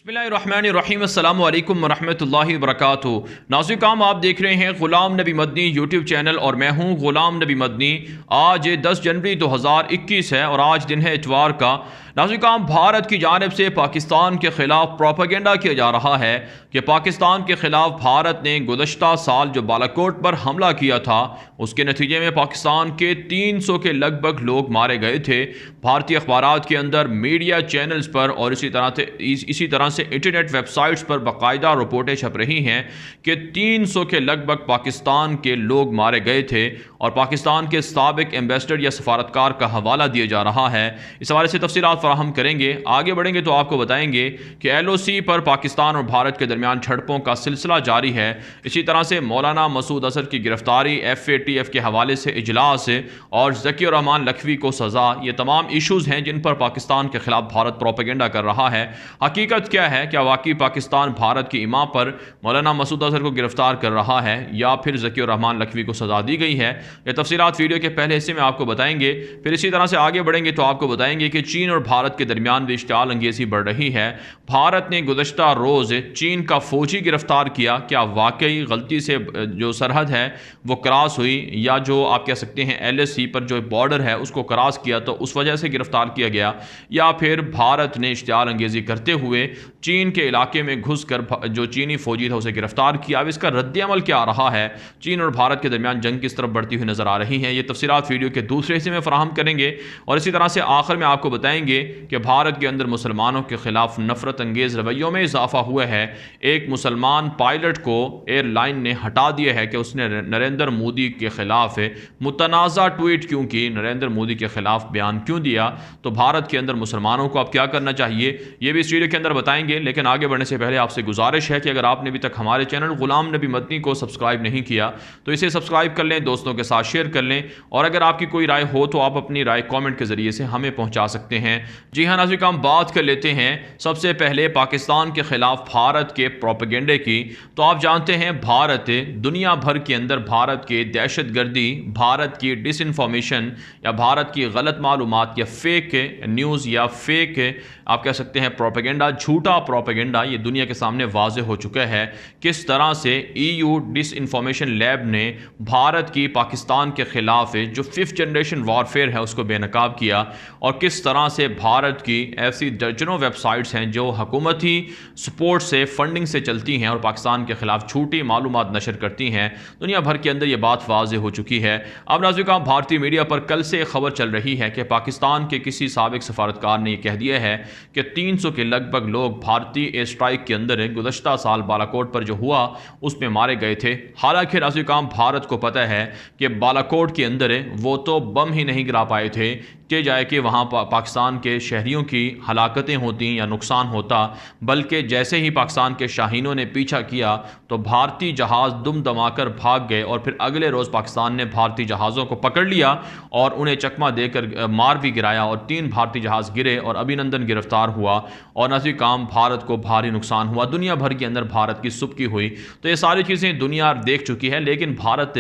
बिस्मिल्लाहिर्रहमानिर्रहीम अस्सलामु अलैकुम वरहमतुल्लाहि वबरकातुहू। नाज़रीन, आप देख रहे हैं ग़ुलाम नबी मदनी यूट्यूब चैनल और मैं हूं ग़ुलाम नबी मदनी। आज 10 जनवरी 2021 है और आज दिन है इतवार का। नाज़रीन, भारत की जानिब से पाकिस्तान के ख़िलाफ़ प्रोपेगेंडा किया जा रहा है कि पाकिस्तान के ख़िलाफ़ भारत ने गुज़श्ता साल जो बालाकोट पर हमला किया था उसके नतीजे में पाकिस्तान के 300 के लगभग लोग मारे गए थे। भारतीय अखबारात के अंदर, मीडिया चैनल्स पर और इसी तरह से इंटरनेट वेबसाइट्स पर बाकायदा रिपोर्टें छप रही हैं कि 300 के लगभग पाकिस्तान के लोग मारे गए थे और पाकिस्तान के साबिक एम्बेसडर या सफारतकार का हवाला दिया जा रहा है। इस हवाले से तफसीलात फराहम करेंगे। आगे बढ़ेंगे तो आपको बताएंगे कि LOC पर पाकिस्तान और भारत के दरमियान झड़पों का सिलसिला जारी है। इसी तरह से मौलाना मसूद अजहर की गिरफ्तारी, FATF के हवाले से इजलास और ज़की उर रहमान लखवी को सज़ा, ये तमाम इशूज़ हैं जिन पर पाकिस्तान के खिलाफ भारत प्रोपेगेंडा कर रहा है। हकीकत क्या है? क्या वाकई पाकिस्तान भारत की इमा पर मौलाना मसूद अजहर को गिरफ्तार कर रहा है या फिर ज़की उर रहमान लखवी को सज़ा दी गई है? ये तफसीलात वीडियो के पहले हिस्से में आपको बताएंगे। फिर इसी तरह से आगे बढ़ेंगे तो आपको बताएंगे कि चीन और भारत के दरमियान भी इश्तिआल अंगेज़ी बढ़ रही है। भारत ने गुज़श्ता रोज़ चीन का फ़ौजी गिरफ्तार किया। क्या वाकई गलती से जो सरहद है वो क्रॉस हुई या जो आप कह सकते हैं LAC पर जो बॉर्डर है उसको क्रॉस किया तो उस वजह से गिरफ्तार किया गया, या फिर भारत ने इश्तिआल अंगेज़ी करते हुए चीन के इलाके में घुसकर जो चीनी फौजी था उसे गिरफ्तार किया? अब इसका रद्द-ए-अमल क्या आ रहा है? चीन और भारत के दरमियान जंग किस तरफ बढ़ती हुई नजर आ रही है? ये तफसीलात वीडियो के दूसरे हिस्से में फराहम करेंगे और इसी तरह से आखिर में आपको बताएंगे कि भारत के अंदर मुसलमानों के खिलाफ नफरत अंगेज रवैयों में इजाफा हुआ है। एक मुसलमान पायलट को एयरलाइन ने हटा दिया है कि उसने नरेंद्र मोदी के खिलाफ मुतनाज़ा ट्वीट क्यों की, नरेंद्र मोदी के खिलाफ बयान क्यों दिया। तो भारत के अंदर मुसलमानों को अब क्या करना चाहिए ये भी इस वीडियो के अंदर बताएंगे। लेकिन आगे बढ़ने से पहले आपसे गुजारिश है कि अगर आपने अभी तक हमारे चैनल ग़ुलाम नबी मदनी को सब्सक्राइब नहीं किया तो इसे सब्सक्राइब कर लें, दोस्तों के साथ शेयर कर लें और अगर आपकी कोई राय हो तो आप अपनी राय कमेंट के ज़रिए से हमें पहुंचा सकते हैं। जी हाँ नाज़रीन, हम बात कर लेते हैं सबसे पहले पाकिस्तान के ख़िलाफ़ भारत के प्रोपेगेंडे की। तो आप जानते हैं भारत दुनिया भर के अंदर भारत के दहशतगर्दी, भारत की डिसइंफॉर्मेशन या भारत की गलत मालूमात या फेक न्यूज़ या फेक आप कह सकते हैं प्रोपेगेंडा, झूठा प्रोपेगेंडा, ये दुनिया के सामने वाज़े हो चुका है। किस तरह से EU डिसइंफॉर्मेशन लैब ने भारत की पाकिस्तान के ख़िलाफ़ जो 5th जनरेशन वॉरफेयर है उसको बेनकाब किया और किस तरह से भारत की ऐसी दर्जनों वेबसाइट्स हैं जो हुकूमती सपोर्ट से, फंडिंग से चलती हैं और पाकिस्तान के ख़िलाफ़ झूठी मालूमात नशर करती हैं। दुनिया भर के अंदर ये बात वाज़े हो चुकी है। अब नाज़रीन, भारतीय मीडिया पर कल से खबर चल रही है कि पाकिस्तान के किसी साबिक सफारतकार ने यह कह दिया है कि 300 के लगभग लोग भारतीय एयर स्ट्राइक के अंदर गुज़श्ता साल बालाकोट पर जो हुआ उसमें मारे गए थे। हालांकि नाज़रीन, भारत को पता है कि बालाकोट के अंदर वो तो बम ही नहीं गिरा पाए थे कि जाए कि वहाँ पाकिस्तान के शहरियों की हलाकतें होती या नुकसान होता, बल्कि जैसे ही पाकिस्तान के शाहीनों ने पीछा किया तो भारतीय जहाज़ दुम दमाकर भाग गए और फिर अगले रोज़ पाकिस्तान ने भारतीय जहाज़ों को पकड़ लिया और उन्हें चकमा देकर मार भी गिराया और 3 भारतीय जहाज़ गिरे और अभिनंदन गिरफ्तार हुआ और नाज़रीन, भारत को भारी नुकसान हुआ। दुनिया भर के अंदर भारत की सुबकी हुई। तो ये सारी चीज़ें दुनिया देख चुकी है, लेकिन भारत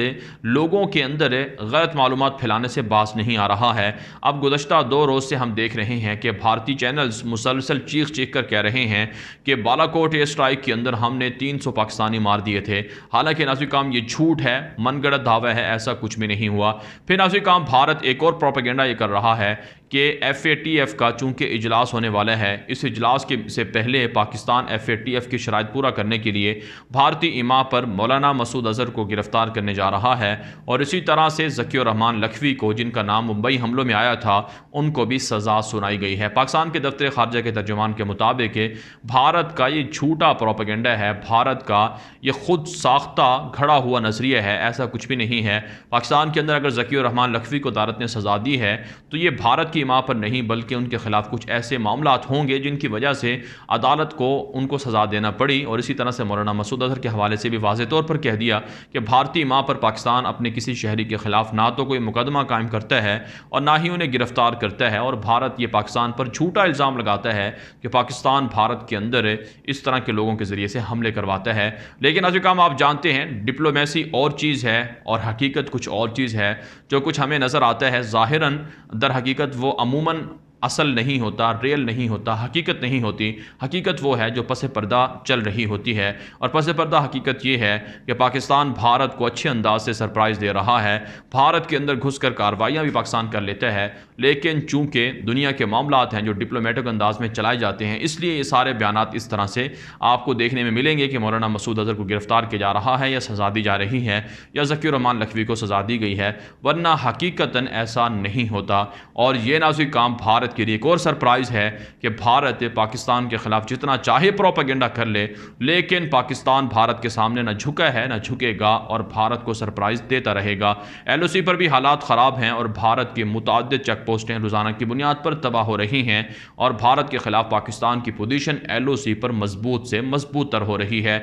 लोगों के अंदर गलत मालूमात फैलाने से बाज नहीं आ रहा है। अब गुज़श्ता 2 रोज़ से हम देख रहे हैं कि भारतीय चैनल्स मुसलसल चीख कर कह रहे हैं कि बालाकोट एयर स्ट्राइक के अंदर हमने 300 पाकिस्तानी मार दिए थे। हालांकि नाज़रीन, ये झूठ है, मनगढ़ंत दावा है, ऐसा कुछ भी नहीं हुआ। फिर नाज़रीन, भारत एक और प्रोपेगेंडा ये कर रहा है कि FATF का चूँकि इजलास होने वाला है, इस इजलास से पहले पाकिस्तान FATF की शराइत पूरा करने के लिए भारतीय इमा पर मौलाना मसूद अजहर को गिरफ्तार करने जा रहा है और इसी तरह से ज़की उर रहमान लखवी को, जिनका नाम मुंबई हमलों में आया था, उनको भी सज़ा सुनाई गई है। पाकिस्तान के दफ्तर खारजा के तर्जुमान के मुताबिक भारत का ये झूठा प्रोपेगेंडा है, भारत का ये खुद साख्ता घड़ा हुआ नज़रिया है, ऐसा कुछ भी नहीं है। पाकिस्तान के अंदर अगर ज़की उर रहमान लखवी को अदालत ने सज़ा दी है तो ये भारत की इमा पर नहीं बल्कि उनके खिलाफ कुछ ऐसे मामलात होंगे जिनकी वजह से अदालत को उनको सज़ा देना पड़ी। और इसी तरह से मौलाना मसूद अजहर के हवाले से भी वाज़ेह तौर पर कह दिया कि भारतीय इमा पर पाकिस्तान अपने किसी शहरी के खिलाफ ना तो कोई मुकदमा कायम करता है और ना ही उन्हें गिरफ्तार करता है और भारत ये पाकिस्तान पर झूठा इल्ज़ाम लगाता है कि पाकिस्तान भारत के अंदर इस तरह के लोगों के ज़रिए से हमले करवाता है। लेकिन आज काम आप जानते हैं, डिप्लोमेसी और चीज़ है और हकीकत कुछ और चीज़ है। जो कुछ हमें नज़र आता है ज़ाहिरन, दर हकीकत वो अमूमन असल नहीं होता, रियल नहीं होता, हकीकत नहीं होती। हकीकत वो है जो पस पर्दा चल रही होती है, और पस पर्दा हकीकत ये है कि पाकिस्तान भारत को अच्छे अंदाज से सरप्राइज़ दे रहा है। भारत के अंदर घुस कर कार्रवाइयाँ भी पाकिस्तान कर लेता है, लेकिन चूँकि दुनिया के मामलात हैं जो डिप्लोमेटिक अंदाज में चलाए जाते हैं, इसलिए ये सारे बयानात इस तरह से आपको देखने में मिलेंगे कि मौलाना मसूद अज़हर को गिरफ्तार किया जा रहा है या सज़ा दी जा रही है या ज़कीर रहमान लखवी को सज़ा दी गई है, वरना हकीकतन ऐसा नहीं होता। और ये नाज़ुक काम भारत के लिए एक और सरप्राइज़ है कि भारत पाकिस्तान के ख़िलाफ़ जितना चाहे प्रोपेगेंडा कर ले, लेकिन पाकिस्तान भारत के सामने न झुका है न झुकेगा और भारत को सरप्राइज़ देता रहेगा। LOC पर भी हालात ख़राब हैं और भारत की मुतअद्दिद चेक पोस्टें रोज़ाना की बुनियाद पर तबाह हो रही हैं और भारत के ख़िलाफ़ पाकिस्तान की पोजीशन LOC पर मजबूत से मजबूत तर हो रही है।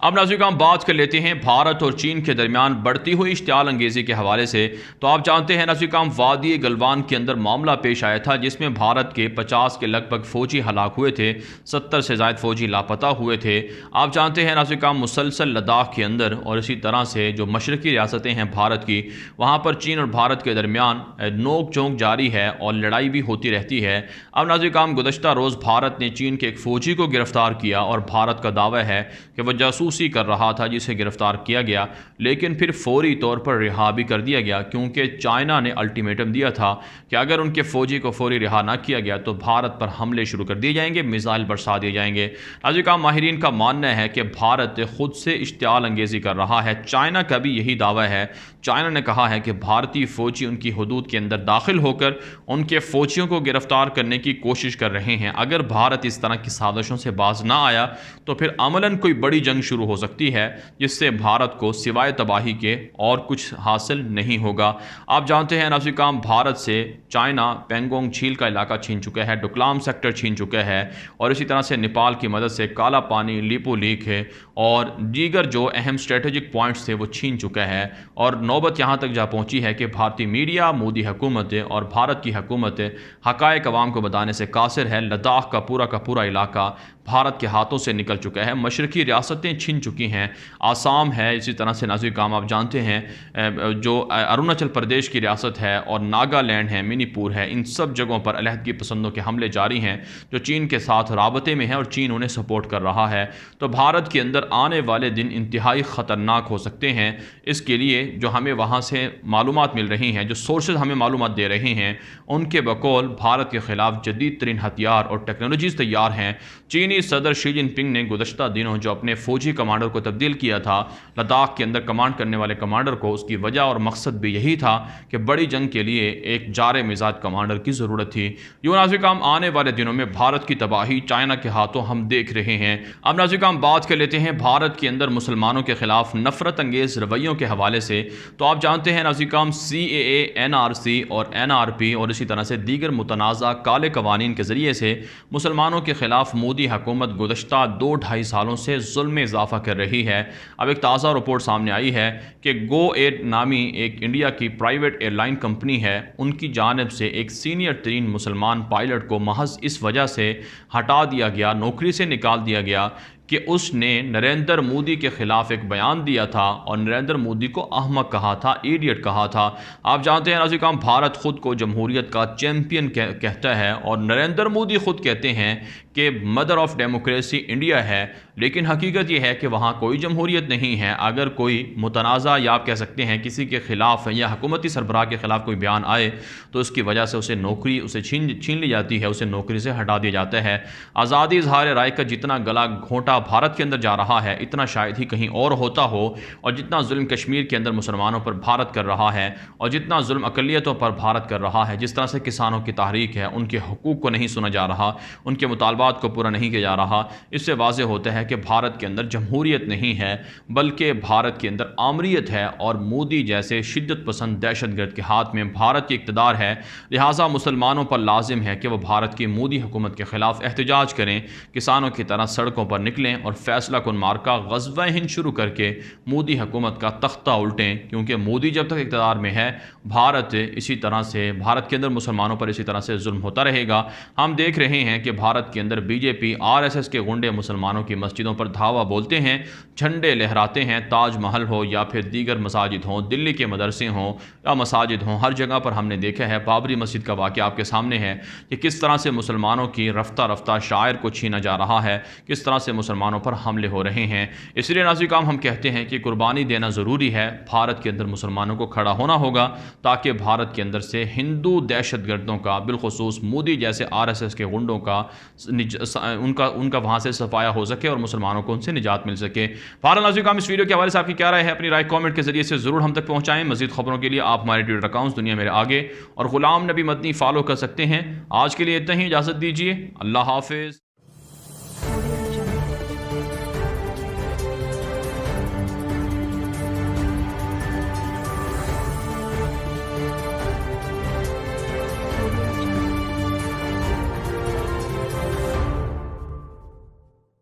अब नाज़रीन हम बात कर लेते हैं भारत और चीन के दरमियान बढ़ती हुई इश्तियाल अंगेज़ी के हवाले से। तो आप जानते हैं नाज़रीन वादी गलवान के अंदर मामला पेश आया था जिसमें भारत के 50 के लगभग फ़ौजी हलाक हुए थे, 70 से ज़ायद फ़ौजी लापता हुए थे। आप जानते हैं नाज़रीन मुसलसल लद्दाख के अंदर और इसी तरह से जो मशरक़ी रियासतें हैं भारत की, वहाँ पर चीन और भारत के दरमियान नोक झोंक जारी है और लड़ाई भी होती रहती है। अब नाज़रीन गुज़श्ता रोज़ भारत ने चीन के एक फ़ौजी को गिरफ़्तार किया और भारत का दावा है कि वह जासूसी कर रहा था जिसे गिरफ़्तार किया गया, लेकिन फिर फौरी तौर पर रिहा भी कर दिया गया क्योंकि चाइना ने अल्टीमेटम दिया था कि अगर उनके फ़ौजी को फौरी रिहा ना किया गया तो भारत पर हमले शुरू कर दिए जाएंगे, मिसाइल बरसा दिए जाएंगे। नाज़रीन माहिरीन का मानना है कि भारत खुद से इश्तियाल अंगेज़ी कर रहा है। चाइना का भी यही दावा है। चाइना ने कहा है कि भारतीय फ़ौजी उनकी हदूद के अंदर दाखिल होकर उनके फ़ौजियों को गिरफ़्तार करने की कोशिश कर रहे हैं। अगर भारत इस तरह की साजिशों से बाज ना आया तो फिर अमलन कोई बड़ी जंग शुरू हो सकती है जिससे भारत को सिवाय तबाही के और कुछ हासिल नहीं होगा। आप जानते हैं नाज़रीन भारत से चाइना पेंगोंग झील का इलाका छीन चुका है, डोकलाम सेक्टर छीन चुका है और इसी तरह से नेपाल की मदद से काला पानी, लिपो लीक है और दीगर जो अहम स्ट्रेटेजिक पॉइंट्स थे वो छीन चुका है। और नौबत यहाँ तक जा पहुँची है कि भारतीय मीडिया, मोदी हुकूमत और भारत की हुकूमत हक़ाइक़ अवाम को बताने से कासिर है। लद्दाख का पूरा इलाका भारत के हाथों से निकल चुका है, मशरक़ी रियासतें छिन चुकी हैं, आसाम है, इसी तरह से नाज़रीन आप जानते हैं जो अरुणाचल प्रदेश की रियासत है और नागालैंड है, मणिपुर है, इन सब जगहों पर अलहदगी पसंदों के हमले जारी हैं जो चीन के साथ राबते में है और चीन उन्हें सपोर्ट कर रहा है। तो भारत के अंदर आने वाले दिन इंतहाई ख़तरनाक हो सकते हैं। इसके लिए जो हमें वहाँ से मालूमात मिल रही हैं, जो सोर्सेज हमें मालूमात दे रहे हैं, उनके बकौल भारत के ख़िलाफ़ जदीद तरीन हथियार और टेक्नोलॉजीज़ तैयार हैं। चीनी सदर शी जिनपिंग ने गुज़श्ता दिनों जो अपने फ़ौजी कमांडर को तब्दील किया था लद्दाख के अंदर कमांड करने वाले कमांडर को, उसकी वजह और मकसद भी यही था कि बड़ी जंग के लिए एक जारे मिजाज कमांडर की ज़रूरत थी। यूँ नाज़रीन आने वाले दिनों में भारत की तबाही चाइना के हाथों हम देख रहे हैं। अब नाज़रीन बात कर लेते हैं भारत के अंदर मुसलमानों के ख़िलाफ़ नफ़रत अंगेज़ रवैयों के हवाले से। तो आप जानते हैं नाज़रीन CAA, NRC और NRP और इसी तरह से दीगर मुतनाज़ा काले कवानीन के ज़रिए से मुसलमानों के ख़िलाफ़ मोदी हुकूमत गुज़श्ता 2-2.5 सालों से जुल्म में इजाफ़ा कर रही है। अब एक ताज़ा रिपोर्ट सामने आई है कि गो एयर नामी एक इंडिया की प्राइवेट एयरलाइन कंपनी है, उनकी जानिब से एक सीनियर तरीन मुसलमान पायलट को महज इस वजह से हटा दिया गया, नौकरी से निकाल दिया गया कि उसने नरेंद्र मोदी के ख़िलाफ़ एक बयान दिया था और नरेंद्र मोदी को अहमक कहा था, इडियट कहा था। आप जानते हैं नाज़रीन भारत ख़ुद को जमहूरियत का चैम्पियन कहता है और नरेंद्र मोदी ख़ुद कहते हैं कि मदर ऑफ़ डेमोक्रेसी इंडिया है, लेकिन हकीकत यह है कि वहाँ कोई जमहूरियत नहीं है। अगर कोई मुतनाज़ा या आप कह सकते हैं किसी के ख़िलाफ़ या हुकूमती सरबराह के ख़िलाफ़ कोई बयान आए तो उसकी वजह से उसे नौकरी छीन ली जाती है, उसे नौकरी से हटा दिया जाता है। आज़ादी इज़हार राय का जितना गला घोंटा भारत के अंदर जा रहा है, इतना शायद ही कहीं और होता हो। और जितना जुल्म कश्मीर के अंदर मुसलमानों पर भारत कर रहा है और जितना जुल्म अक़लियतों पर भारत कर रहा है, जिस तरह से किसानों की तहरीक है, उनके हुकूक को नहीं सुना जा रहा, उनके मुतालबात को पूरा नहीं किया जा रहा, इससे वाज़ेह होता है कि भारत के अंदर जमहूरियत नहीं है बल्कि भारत के अंदर आमरीत है और मोदी जैसे शिद्दत पसंद दहशतगर्द के हाथ में भारत की इक़्तिदार है। लिहाजा मुसलमानों पर लाजिम है कि वह भारत की मोदी हुकूमत के ख़िलाफ़ एहतजाज करें, किसानों की तरह सड़कों पर निकलें निकलें और फैसला कुन मार्का ग़ज़वा हिंद शुरू करके मोदी हुकूमत का तख्ता उल्टें, क्योंकि मोदी जब तक इक़्तिदार में है भारत इसी तरह से, भारत के अंदर मुसलमानों पर इसी तरह से जुल्म होता रहेगा। हम देख रहे हैं कि भारत के अंदर बीजेपी आरएसएस के गुंडे मुसलमानों की मस्जिदों पर धावा बोलते हैं, झंडे लहराते हैं, ताजमहल हो या फिर दीगर मसाजिद हों, दिल्ली के मदरसे हों या मसाजिद हों, हर जगह पर हमने देखा है। बाबरी मस्जिद का वाक़या आपके सामने है कि किस तरह से मुसलमानों की रफ्ता रफ्ता शायर को छीना जा रहा है, किस तरह से मुसलमानों पर हमले हो रहे हैं। इसलिए नाज़रीन हम कहते हैं कि कुर्बानी देना ज़रूरी है। भारत के अंदर मुसलमानों को खड़ा होना होगा ताकि भारत के अंदर से हिंदू दहशतगर्दों का, बिलखुसूस मोदी जैसे आरएसएस के गुंडों का उनका वहाँ से सफाया हो सके और मुसलमानों को उनसे निजात मिल सके। बहरहाल नाज़रीन इस वीडियो के हवाले से आपकी क्या राय है, अपनी राय कमेंट के जरिए से ज़रूर हम तक पहुँचाएँ। मज़ीद खबरों के लिए आप हमारे ट्विटर अकाउंट्स दुनिया मेरे आगे और ग़ुलाम नबी मदनी फॉलो कर सकते हैं। आज के लिए इतना ही, इजाज़त दीजिए। अल्लाह हाफ़िज़।